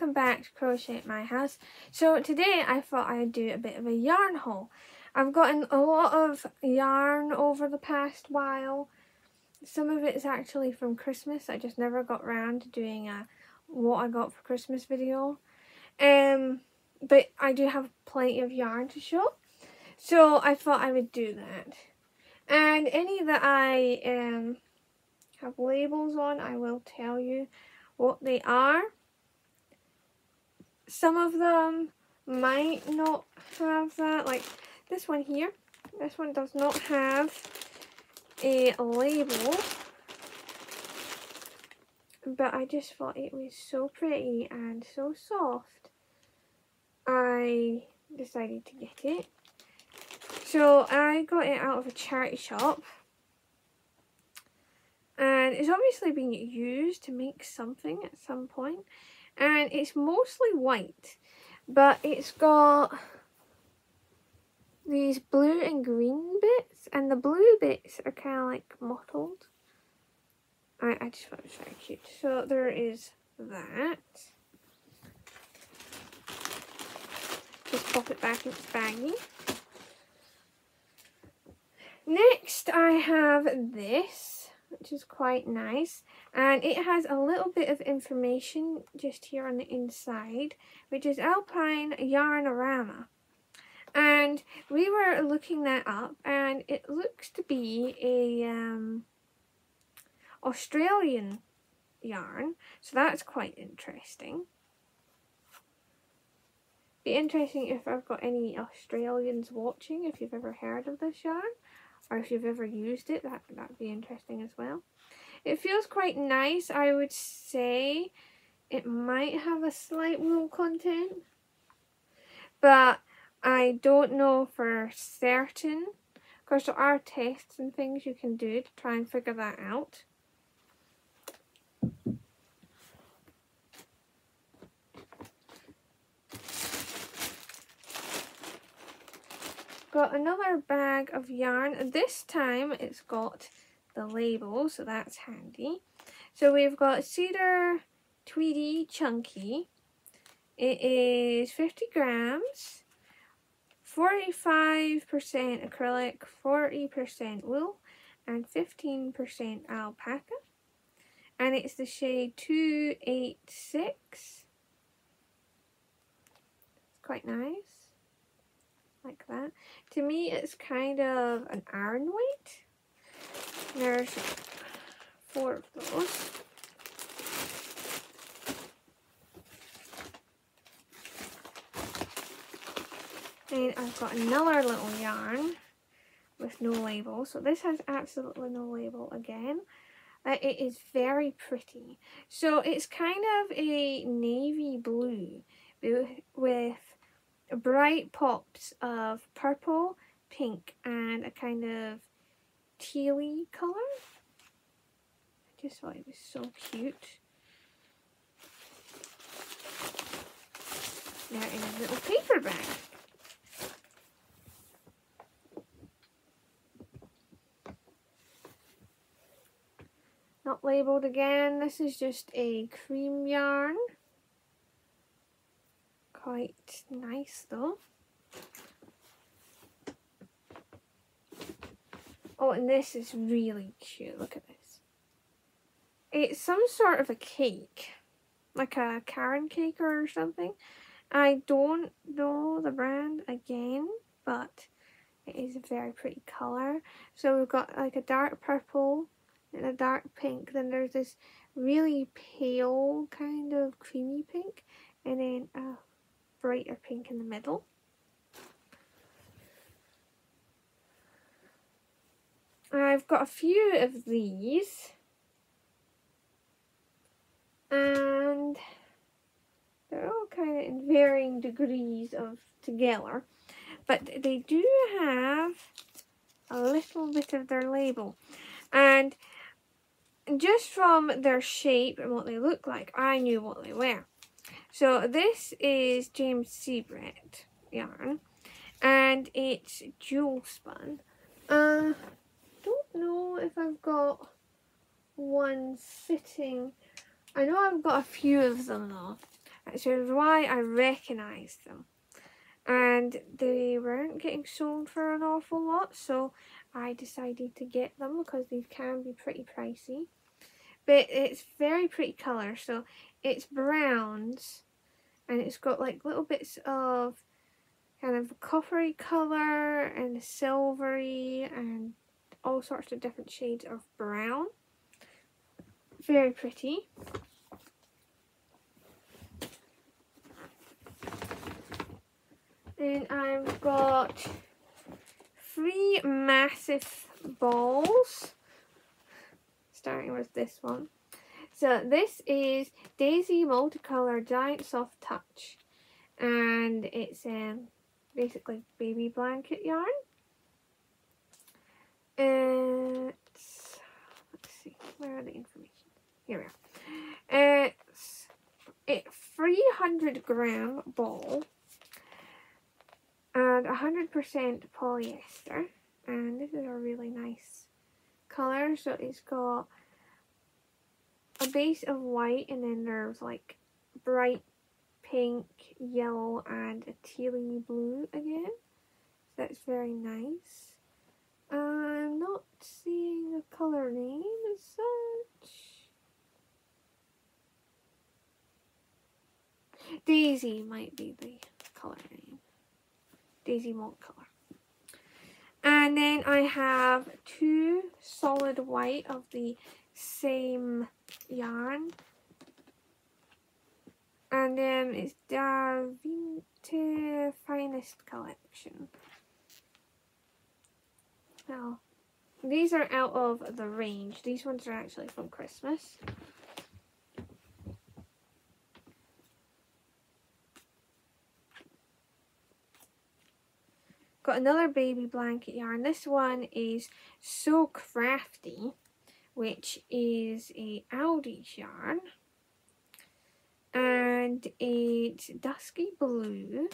welcome back to Crochet at My House. So today I thought I'd do a bit of a yarn haul. I've gotten a lot of yarn over the past while. Some of it's actually from Christmas. I just never got around to doing a what I got for Christmas video. But I do have plenty of yarn to show. So I thought I would do that. And any that I have labels on, I will tell you what they are. Some of them might not have that, like this one here. This one does not have a label, but I just thought it was so pretty and so soft. I decided to get it. So I got it out of a charity shop, and it's obviously been used to make something at some point. And it's mostly white, but it's got these blue and green bits, and the blue bits are kind of like mottled. I just thought it was very cute. So there is that. Just pop it back in its baggie. Next I have this, which is quite nice, and it has a little bit of information just here on the inside, which is Alpine Yarnorama. And we were looking that up, and it looks to be a Australian yarn, so that's quite interesting. Be interesting if I've got any Australians watching, if you've ever heard of this yarn, or if you've ever used it. That'd be interesting as well. It feels quite nice. I would say it might have a slight wool content, but I don't know for certain. Of course, there are tests and things you can do to try and figure that out. Got another bag of yarn. This time it's got the label, so that's handy. So we've got Cedar Tweedy Chunky. It is 50 grams, 45% acrylic, 40% wool, and 15% alpaca. And it's the shade 286. It's quite nice. Like that. To me, it's kind of an iron weight. There's 4 of those. And I've got another little yarn with no label. So this has absolutely no label again. It is very pretty. So it's kind of a navy blue with bright pops of purple, pink, and a kind of tealy colour. I just thought it was so cute. They're in a little paper bag. Not labelled again. This is just a cream yarn. Quite nice though. Oh, and this is really cute. Look at this. It's some sort of a cake, like a Karen cake or something. I don't know the brand again, but it is a very pretty colour. So we've got like a dark purple and a dark pink. Then there's this really pale kind of creamy pink, and then a brighter pink in the middle. I've got a few of these, and they're all kind of in varying degrees of together, but they do have a little bit of their label. And just from their shape and what they look like, I knew what they were. So this is James Seabrett yarn, and it's jewel spun. Don't know if I've got one sitting. I know I've got a few of them though. which is why I recognised them. And they weren't getting sold for an awful lot, so I decided to get them because these can be pretty pricey. But it's very pretty colour, so it's browns and it's got like little bits of kind of coppery colour and silvery and all sorts of different shades of brown. Very pretty. And I've got 3 massive balls, starting with this one. So this is Daisy Multicolour Giant Soft Touch, and it's basically baby blanket yarn. Let's see, where are the information? Here we are. It's a 300-gram ball and 100% polyester, and this is a really nice colour. So it's got a base of white, and then there's like bright pink, yellow, and a tealy blue again. So that's very nice. I'm not seeing a colour name as such. Daisy might be the colour name. Daisy Multicolour. And then I have 2 solid white of the same yarn. And then it's the Vintage Finest collection. Now, these are out of the range. These ones are actually from Christmas. Got another baby blanket yarn. This one is So Crafty, which is a Aldi's yarn. And it's dusky blue.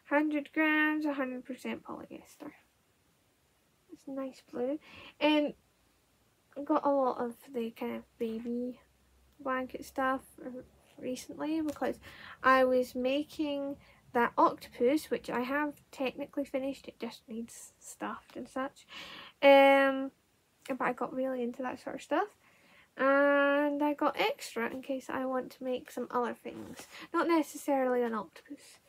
100 grams, 100% polyester. It's nice blue. And I got a lot of the kind of baby blanket stuff recently because I was making that octopus, which I have technically finished. It just needs stuffed and such. But I got really into that sort of stuff. And I got extra in case I want to make some other things. Not necessarily an octopus.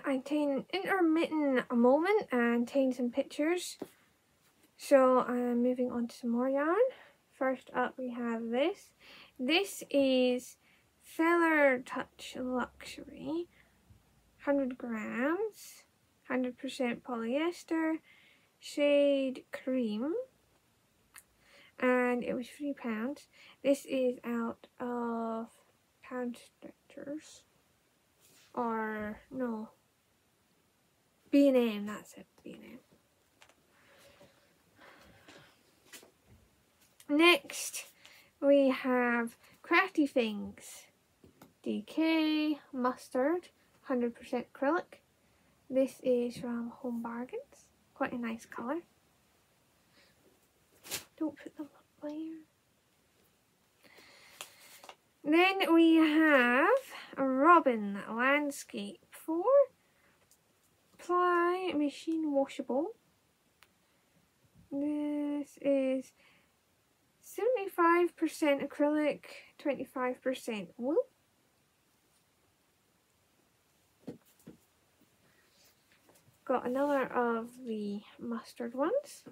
I'm taking an intermittent moment and taking some pictures. So I'm moving on to some more yarn. First up we have this. This is Feather Touch Luxury. 100 grams. 100% polyester. Shade Cream. And it was £3. This is out of Pound Stretchers. Or, no. B&M, that's it, B&M. Next, we have Crafty Things. DK Mustard, 100% acrylic. This is from Home Bargains. Quite a nice colour. Don't put them up there. Then we have a Robin Landscape 4-ply machine washable. This is 75% acrylic, 25% wool. Got another of the mustard ones.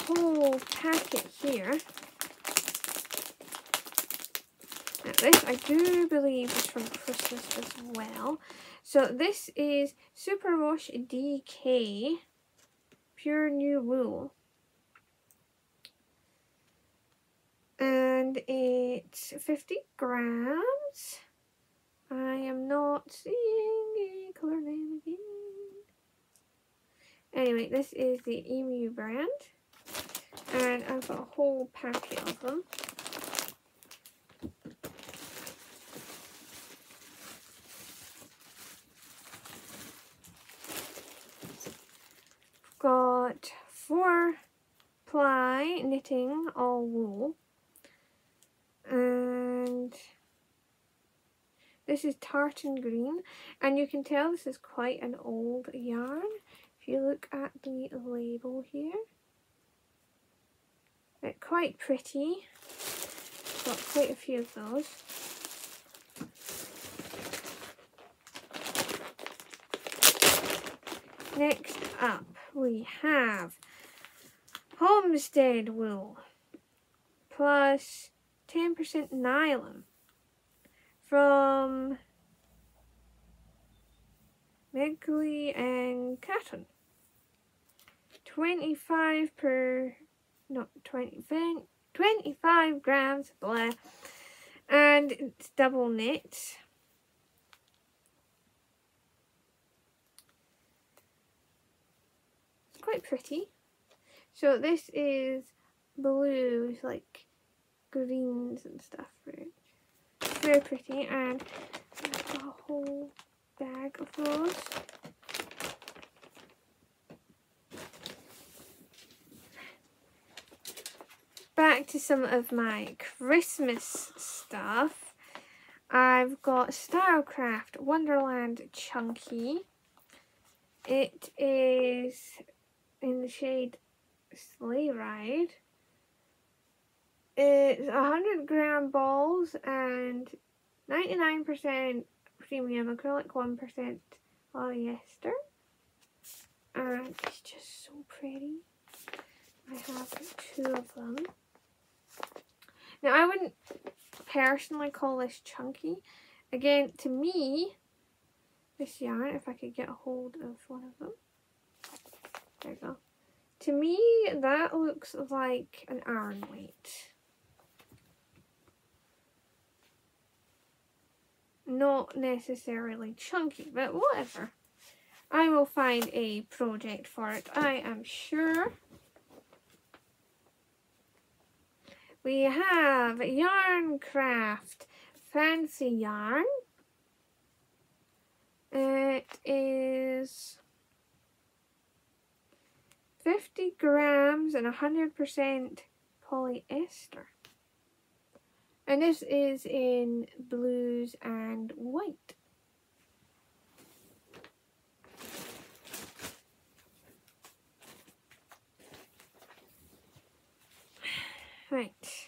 Whole packet here. Now this I do believe is from Christmas as well. So this is Superwash DK Pure New Wool. And it's 50 grams. I am not seeing a colour name again. Anyway, this is the Emu brand, and I've got a whole packet of them. Got 4-ply knitting, all wool, and this is tartan green, and you can tell this is quite an old yarn if you look at the label here. It's quite pretty. Got quite a few of those. Next up we have Homestead wool plus 10% nylon from Megley and Catton. 25 grams, blah, and it's double knit. It's quite pretty. So this is blues, like greens and stuff. It's very pretty, and I've got a whole bag of those. Back to some of my Christmas stuff. I've got Stylecraft Wonderland Chunky. It is in the shade Sleigh Ride. It's 100-gram balls and 99% premium acrylic, 1% polyester. And it's just so pretty. I have 2 of them. Now, I wouldn't personally call this chunky. Again, to me, this yarn, if I could get a hold of one of them. There you go. To me, that looks like an iron weight. Not necessarily chunky, but whatever. I will find a project for it, I am sure. We have Yarncraft Fancy Yarn. It is 50 grams and 100% polyester. And this is in blues and white. Right.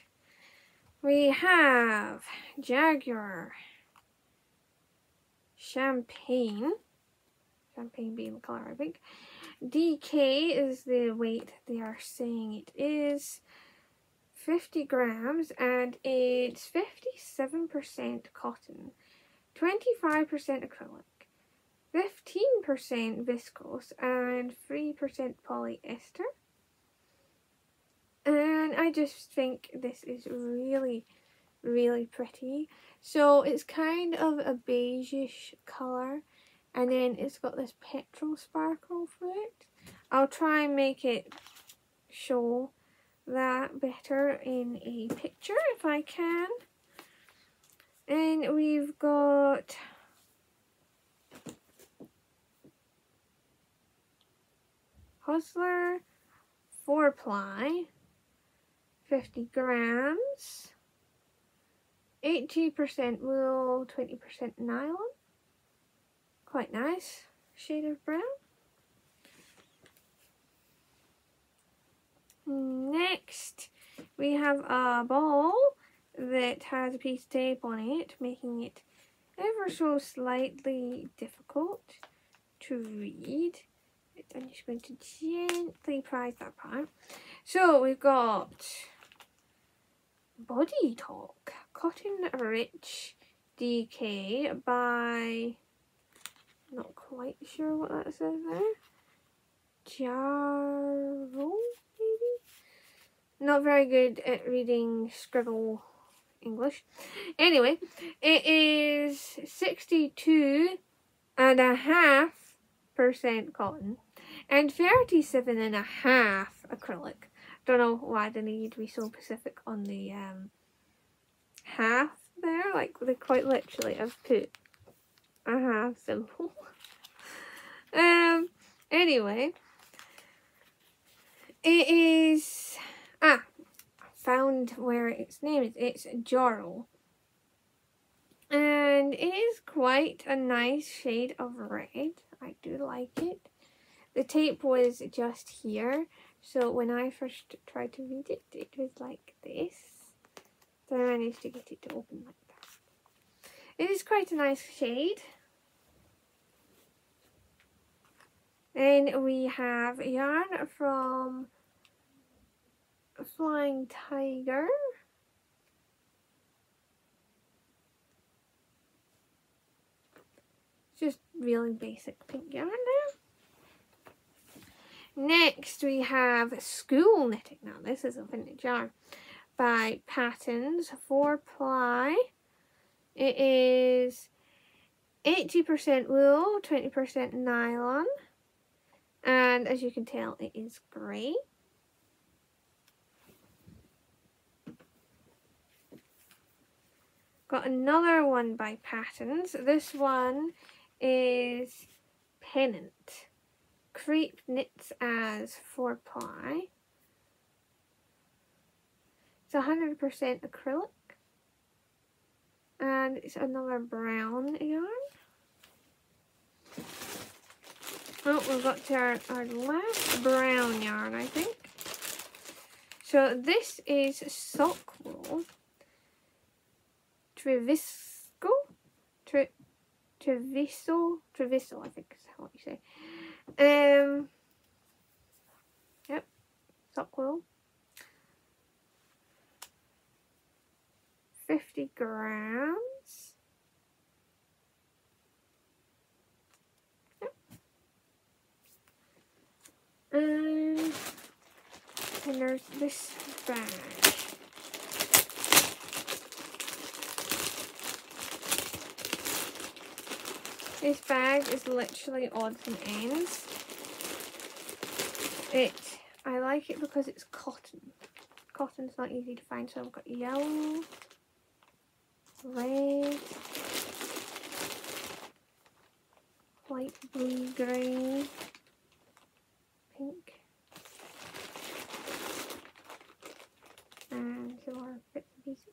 We have Jaguar Champagne. Champagne being the colour, I think. DK is the weight they are saying it is. 50 grams, and it's 57% cotton, 25% acrylic, 15% viscose, and 3% polyester. And I just think this is really, really pretty. So it's kind of a beigeish colour, and then it's got this petrol sparkle through it. I'll try and make it show that better in a picture if I can. And we've got Hustler 4-ply, 50 grams, 80% wool, 20% nylon. Quite nice shade of brown. Next, we have a ball that has a piece of tape on it, making it ever so slightly difficult to read. I'm just going to gently prise that part. So we've got Body Talk Cotton Rich DK by, not quite sure what that says there, Jarrow, maybe? Not very good at reading scribble English. Anyway, it is 62.5% cotton and 37.5% acrylic. Don't know why they need to be so specific on the half there. Like, they quite literally have put a half symbol. Anyway, it is found where its name is. It's Jorl, and it is quite a nice shade of red. I do like it. The tape was just here, so when I first tried to read it, it was like this. So I managed to get it to open like that. It is quite a nice shade. Then we have yarn from Flying Tiger. Just really basic pink yarn there. Next we have School Knitting. Now this is a vintage yarn by Patterns 4-ply. It is 80% wool, 20% nylon, and as you can tell it is grey. Got another one by Patterns. This one is Pennant. Crepe knits as 4-ply. It's 100% acrylic. And it's another brown yarn. Oh, we've got to our last brown yarn, I think. So this is sock wool. Treviso, I think is how you say. Yep, sock wool. 50 grams. Yep. And there's this bag. This bag is literally odds and ends. I like it because it's cotton. Cotton's not easy to find, so I've got yellow, red, light blue, grey, pink, and some more bits and pieces.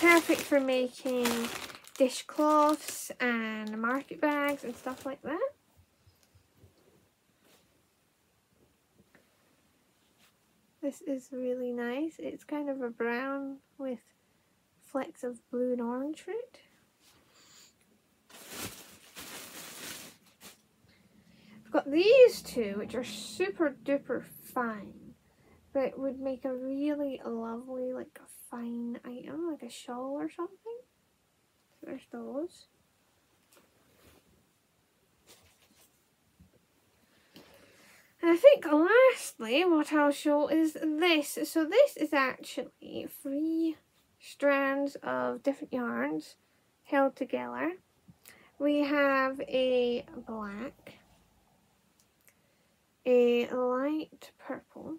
Perfect for making dishcloths and market bags and stuff like that. This is really nice. It's kind of a brown with flecks of blue and orange through it. I've got these two, which are super duper fine, but would make a really lovely, like a fine item, like a shawl or something. So there's those. And I think lastly what I'll show is this. So this is actually 3 strands of different yarns held together. We have a black, a light purple,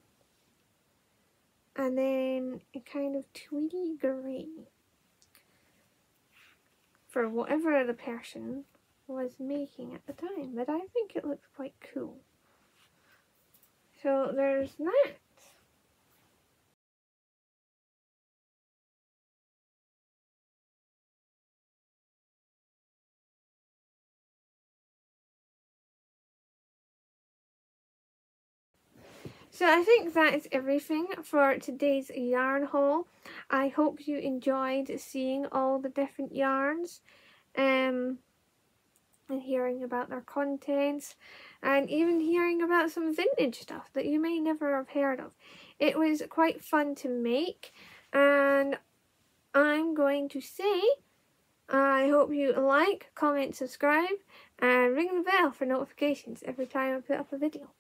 and then a kind of tweedy grey for whatever the person was making at the time, but I think it looks quite cool. So there's that. So I think that is everything for today's yarn haul. I hope you enjoyed seeing all the different yarns and hearing about their contents and even hearing about some vintage stuff that you may never have heard of. It was quite fun to make, and I'm going to say I hope you like, comment, subscribe and ring the bell for notifications every time I put up a video.